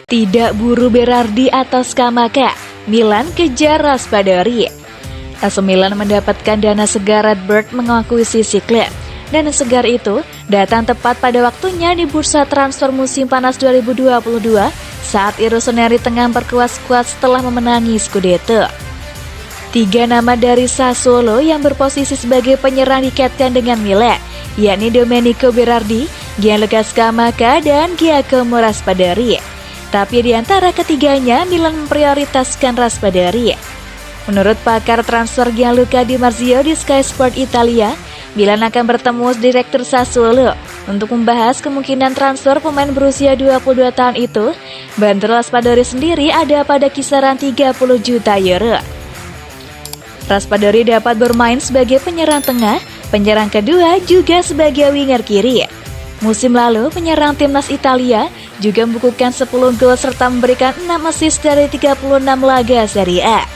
Tidak buru Berardi atau Scamacca, Milan kejar Raspadori. AC Milan mendapatkan dana segar Redbird mengakuisisi klub. Dana segar itu datang tepat pada waktunya di bursa transfer musim panas 2022 saat i Rossoneri tengah memperkuat skuad setelah memenangi Scudetto. 3 nama dari Sassuolo yang berposisi sebagai penyerang dikaitkan dengan Milan, yakni Domenico Berardi, Gianluca Scamacca, dan Giacomo Raspadori. Tapi di antara ketiganya, Milan memprioritaskan Raspadori. Menurut pakar transfer Gianluca Di Marzio di Sky Sport Italia, Milan akan bertemu Direktur Sassuolo untuk membahas kemungkinan transfer pemain berusia 22 tahun itu. Bandrol Raspadori sendiri ada pada kisaran 30 juta euro. Raspadori dapat bermain sebagai penyerang tengah, penyerang kedua juga sebagai winger kiri. Musim lalu, penyerang timnas Italia juga membukukan 10 gol serta memberikan 6 assist dari 36 laga Serie A.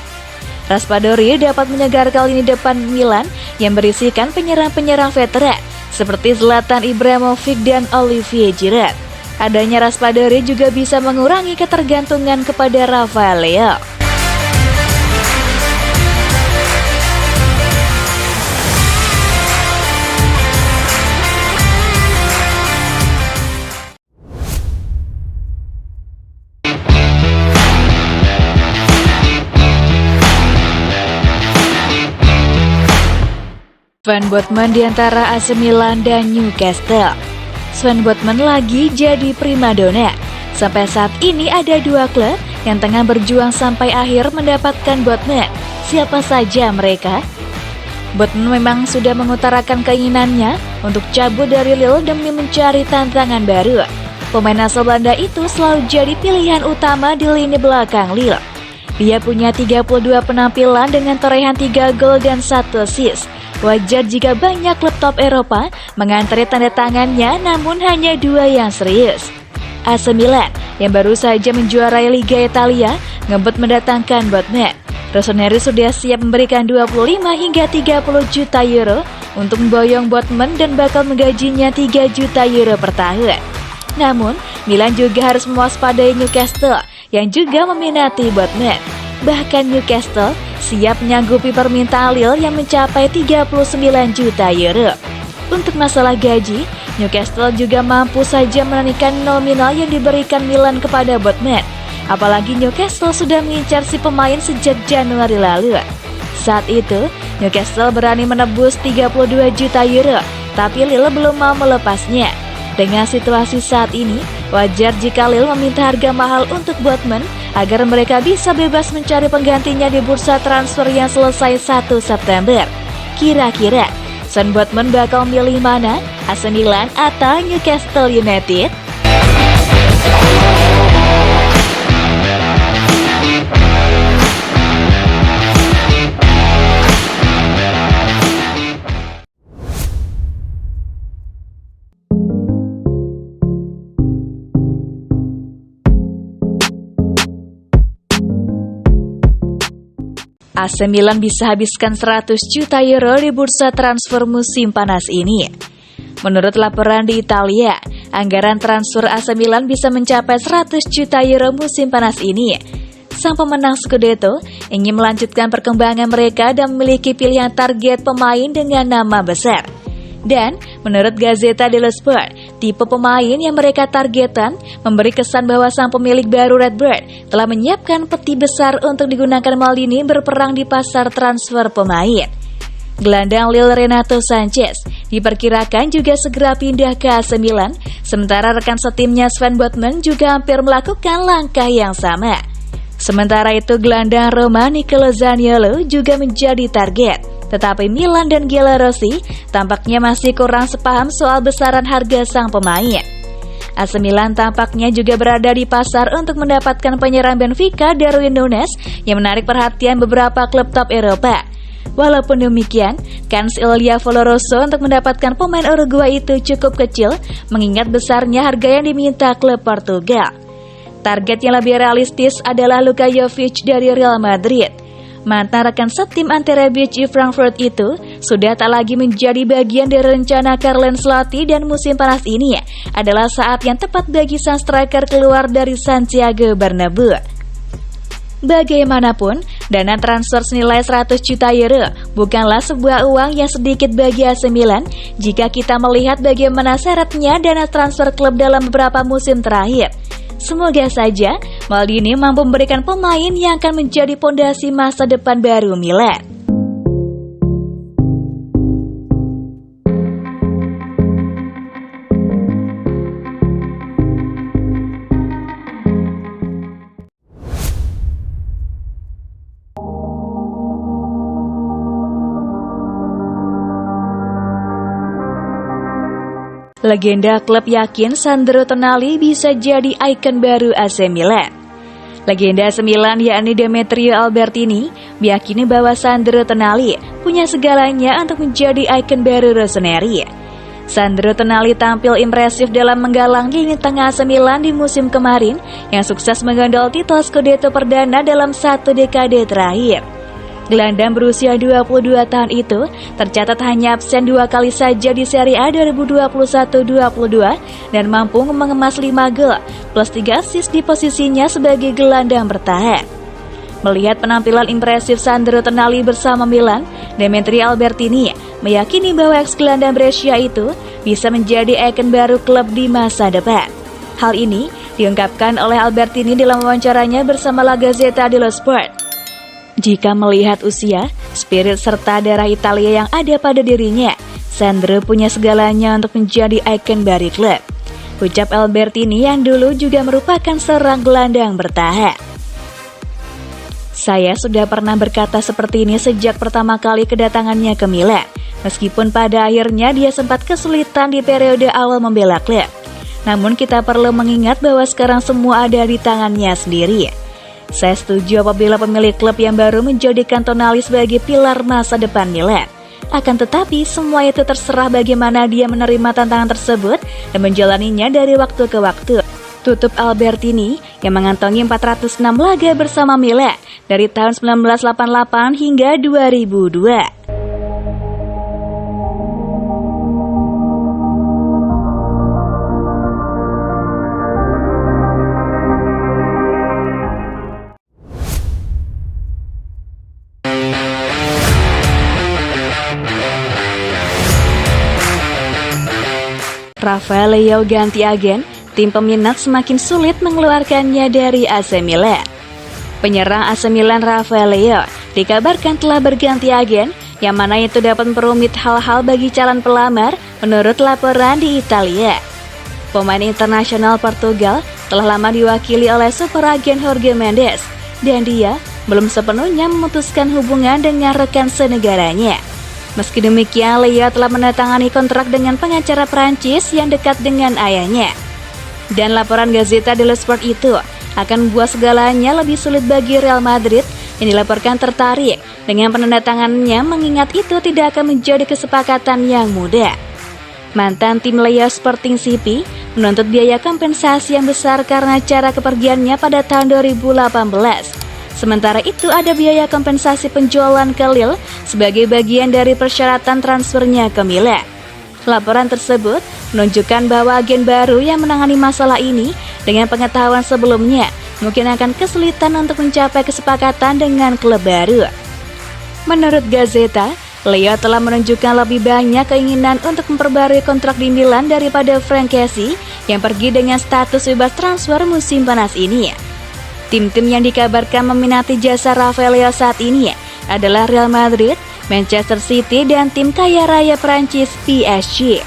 Raspadori dapat menyegarkan lini depan Milan yang berisikan penyerang-penyerang veteran seperti Zlatan Ibrahimovic dan Olivier Giroud. Adanya Raspadori juga bisa mengurangi ketergantungan kepada Rafael Leao. Sven Botman di antara AC Milan dan Newcastle. Sven Botman lagi jadi primadona. Sampai saat ini ada 2 klub yang tengah berjuang sampai akhir mendapatkan Botman. Siapa saja mereka? Botman memang sudah mengutarakan keinginannya untuk cabut dari Lille demi mencari tantangan baru. Pemain asal Belanda itu selalu jadi pilihan utama di lini belakang Lille. Dia punya 32 penampilan dengan torehan 3 gol dan 1 assist. Wajar jika banyak klub top Eropa mengantri tanda tangannya, namun hanya 2 yang serius. AC Milan yang baru saja menjuarai Liga Italia ngebut mendatangkan Botman. Rossoneri sudah siap memberikan 25 hingga 30 juta euro untuk memboyong Botman dan bakal menggajinya 3 juta euro per tahun. Namun, Milan juga harus mewaspadai Newcastle yang juga meminati Botman. Bahkan Newcastle siap menyanggupi permintaan Lille yang mencapai 39 juta euro. Untuk masalah gaji, Newcastle juga mampu saja menanyakan nominal yang diberikan Milan kepada Botman. Apalagi Newcastle sudah mengincar si pemain sejak Januari lalu. Saat itu, Newcastle berani menebus 32 juta euro, tapi Lille belum mau melepasnya. Dengan situasi saat ini, wajar jika Lille meminta harga mahal untuk Botman agar mereka bisa bebas mencari penggantinya di bursa transfer yang selesai 1 September. Kira-kira, Sven Botman bakal milih mana? AC Milan atau Newcastle United? AC Milan bisa habiskan 100 juta euro di bursa transfer musim panas ini. Menurut laporan di Italia, anggaran transfer AC Milan bisa mencapai 100 juta euro musim panas ini. Sang pemenang Scudetto ingin melanjutkan perkembangan mereka dan memiliki pilihan target pemain dengan nama besar. Dan menurut Gazzetta dello Sport, tipe pemain yang mereka targetkan memberi kesan bahwa sang pemilik baru Redbird telah menyiapkan peti besar untuk digunakan Maldini berperang di pasar transfer pemain. Gelandang Lille Renato Sanchez diperkirakan juga segera pindah ke AC Milan, sementara rekan setimnya Sven Botman juga hampir melakukan langkah yang sama. Sementara itu gelandang Roma Nicolo Zaniolo juga menjadi target. Tetapi Milan dan Giallorossi tampaknya masih kurang sepaham soal besaran harga sang pemain. AC Milan tampaknya juga berada di pasar untuk mendapatkan penyerang Benfica Darwin Núñez yang menarik perhatian beberapa klub top Eropa. Walaupun demikian, kans Ilya Valoroso untuk mendapatkan pemain Uruguay itu cukup kecil mengingat besarnya harga yang diminta klub Portugal. Target yang lebih realistis adalah Luka Jovic dari Real Madrid. Mantan rekan setim Ante Rebic di Frankfurt itu sudah tak lagi menjadi bagian dari rencana Carlo Ancelotti dan musim panas ini adalah saat yang tepat bagi sang striker keluar dari Santiago Bernabeu. Bagaimanapun, dana transfer senilai 100 juta euro bukanlah sebuah uang yang sedikit bagi AC Milan jika kita melihat bagaimana seretnya dana transfer klub dalam beberapa musim terakhir. Semoga saja Maldini mampu memberikan pemain yang akan menjadi pondasi masa depan baru Milan. Legenda klub yakin Sandro Tonali bisa jadi ikon baru AC Milan. Legenda AC Milan yakni Demetrio Albertini meyakini bahwa Sandro Tonali punya segalanya untuk menjadi ikon baru Rossoneri. Sandro Tonali tampil impresif dalam menggalang lini tengah AC Milan di musim kemarin yang sukses menggondol titel Scudetto perdana dalam satu dekade terakhir. Gelandang berusia 22 tahun itu tercatat hanya absen 2 kali saja di Serie A 2021-22 dan mampu mengemas 5 gol plus 3 assist di posisinya sebagai gelandang bertahan. Melihat penampilan impresif Sandro Tonali bersama Milan, Demetrio Albertini meyakini bahwa ex-gelandang Brescia itu bisa menjadi ikon baru klub di masa depan. Hal ini diungkapkan oleh Albertini dalam wawancaranya bersama La Gazzetta dello Sport. Jika melihat usia, spirit serta darah Italia yang ada pada dirinya, Sandro punya segalanya untuk menjadi ikon baru klub. Ucap Albertini yang dulu juga merupakan seorang gelandang bertahan. Saya sudah pernah berkata seperti ini sejak pertama kali kedatangannya ke Milan, meskipun pada akhirnya dia sempat kesulitan di periode awal membela klub. Namun kita perlu mengingat bahwa sekarang semua ada di tangannya sendiri. Saya setuju apabila pemilik klub yang baru menjadikan Tonali sebagai pilar masa depan Milan. Akan tetapi, semua itu terserah bagaimana dia menerima tantangan tersebut dan menjalaninya dari waktu ke waktu. Tutup Albertini yang mengantongi 406 laga bersama Milan dari tahun 1988 hingga 2002. Rafael Leao ganti agen, tim peminat semakin sulit mengeluarkannya dari AC Milan. Penyerang AC Milan Rafael Leao dikabarkan telah berganti agen, yang mana itu dapat memperumit hal-hal bagi calon pelamar menurut laporan di Italia. Pemain internasional Portugal telah lama diwakili oleh super agen Jorge Mendes, dan dia belum sepenuhnya memutuskan hubungan dengan rekan senegaranya. Meski demikian, Leao telah menandatangani kontrak dengan pengacara Prancis yang dekat dengan ayahnya. Dan laporan Gazzetta dello Sport itu akan membuat segalanya lebih sulit bagi Real Madrid yang dilaporkan tertarik dengan penandatangannya, mengingat itu tidak akan menjadi kesepakatan yang mudah. Mantan tim Leao Sporting CP menuntut biaya kompensasi yang besar karena cara kepergiannya pada tahun 2018. Sementara itu ada biaya kompensasi penjualan ke Lille sebagai bagian dari persyaratan transfernya ke Milan. Laporan tersebut menunjukkan bahwa agen baru yang menangani masalah ini dengan pengetahuan sebelumnya mungkin akan kesulitan untuk mencapai kesepakatan dengan klub baru. Menurut Gazzetta, Leao telah menunjukkan lebih banyak keinginan untuk memperbarui kontrak di Milan daripada Frank Kessie yang pergi dengan status bebas transfer musim panas ini. Tim-tim yang dikabarkan meminati jasa Rafael Leao saat ini adalah Real Madrid, Manchester City, dan tim kaya raya Prancis PSG.